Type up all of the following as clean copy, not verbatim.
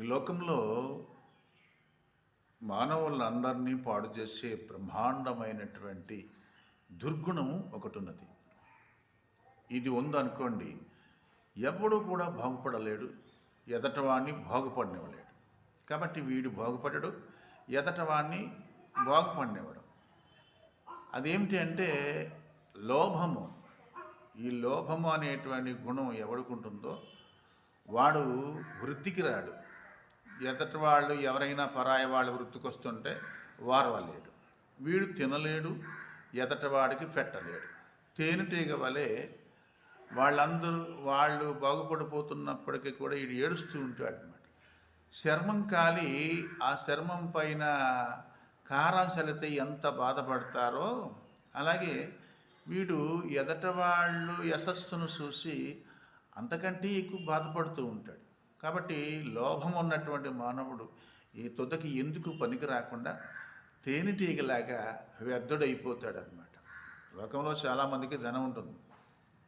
ఈ లోకంలో మానవులందరినీ పాడు చేసే బ్రహ్మాండమైనటువంటి దుర్గుణము ఒకటి ఉన్నది. ఇది ఉందనుకోండి, ఎవడు కూడా బాగుపడలేడు, ఎదటవాణ్ణి బాగుపడనివ్వలేడు. కాబట్టి వీడు బాగుపడడు, ఎదటవాణ్ణి బాగుపడనివ్వడు. అదేమిటి అంటే లోభము. ఈ లోభము అనేటువంటి గుణం ఎవడికి ఉంటుందో వాడు వృద్ధికి రాడు. ఎదటి వాళ్ళు ఎవరైనా పరాయి వాళ్ళు వృత్తికి వస్తుంటే వారవలేడు. వీడు తినలేడు, ఎదటి వాడికి పెట్టలేడు. తేనెటీగ వలె వాళ్ళు బాగుపడిపోతున్నప్పటికీ కూడా వీడు ఏడుస్తూ ఉంటాడు అన్నమాట. చర్మం కాలి ఆ చర్మం పైన కారం చల్లితే ఎంత బాధపడతారో అలాగే వీడు ఎదటి వాళ్ళు యశస్సును చూసి అంతకంటే ఎక్కువ బాధపడుతూ ఉంటాడు. కాబట్టి లోభం ఉన్నటువంటి మానవుడు ఈ తుదకి ఎందుకు పనికి రాకుండా తేనెటీగలాగా వ్యర్థుడైపోతాడనమాట. లోకంలో చాలామందికి ధనం ఉంటుంది,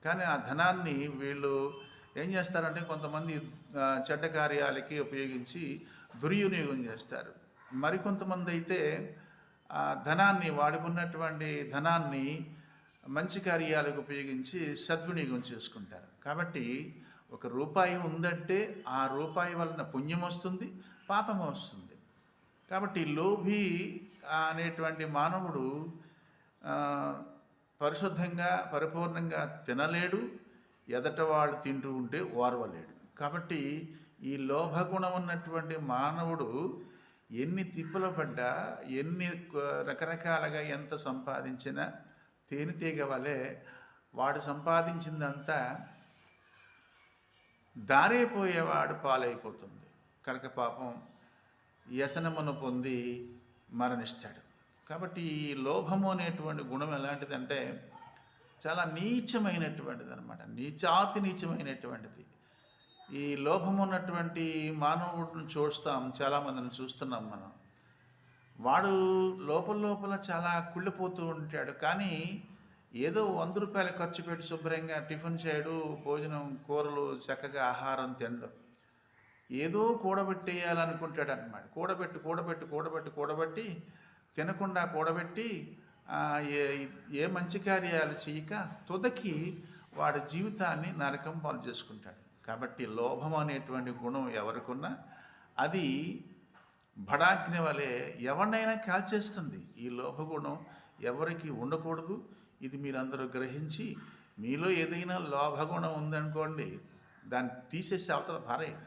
కానీ ఆ ధనాన్ని వీళ్ళు ఏం చేస్తారంటే కొంతమంది చెడ్డ కార్యాలకి ఉపయోగించి దుర్వినియోగం చేస్తారు. మరికొంతమంది అయితే ఆ ధనాన్ని వాడుకున్నటువంటి ధనాన్ని మంచి కార్యాలకు ఉపయోగించి సద్వినియోగం చేసుకుంటారు. కాబట్టి ఒక రూపాయి ఉందంటే ఆ రూపాయి వలన పుణ్యం వస్తుంది, పాపం వస్తుంది. కాబట్టి లోభి అనేటువంటి మానవుడు పరిశుద్ధంగా పరిపూర్ణంగా తినలేడు, ఎదట వాళ్ళు తింటూ ఉంటే ఓర్వలేడు. కాబట్టి ఈ లోభగుణం ఉన్నటువంటి మానవుడు ఎన్ని తిప్పలు పడ్డా, ఎన్ని రకరకాలుగా ఎంత సంపాదించినా తేనెటీగ వలె వాడు సంపాదించిందంతా దారైపోయేవాడు పాలైపోతుంది. కనుక పాపం వ్యసనమును పొంది మరణిస్తాడు. కాబట్టి ఈ లోభము అనేటువంటి గుణం ఎలాంటిదంటే చాలా నీచమైనటువంటిది అనమాట. నీచమైనటువంటిది. ఈ లోభం ఉన్నటువంటి మానవుడిని చాలామందిని చూస్తున్నాం మనం. వాడు లోపల చాలా కుళ్ళిపోతూ ఉంటాడు, కానీ ఏదో 100 రూపాయలు ఖర్చు పెట్టి శుభ్రంగా టిఫిన్ చేయడు, భోజనం కూరలు చక్కగా ఆహారం తినడు. ఏదో కూడబెట్టేయాలనుకుంటాడు అనమాట. కూడబెట్టి తినకుండా కూడబెట్టి ఏ మంచి కార్యాలు చేయక తుదకి వాడి జీవితాన్ని నరకం పాలు చేసుకుంటాడు. కాబట్టి లోభం అనేటువంటి గుణం ఎవరికున్నా అది బడాగ్ని వలె ఎవరినైనా కాల్చేస్తుంది. ఈ లోభగుణం ఎవరికి ఉండకూడదు. ఇది మీరందరూ గ్రహించి మీలో ఏదైనా లోభగుణం ఉందనుకోండి, దాన్ని తీసేసి అవతల పారేయండి.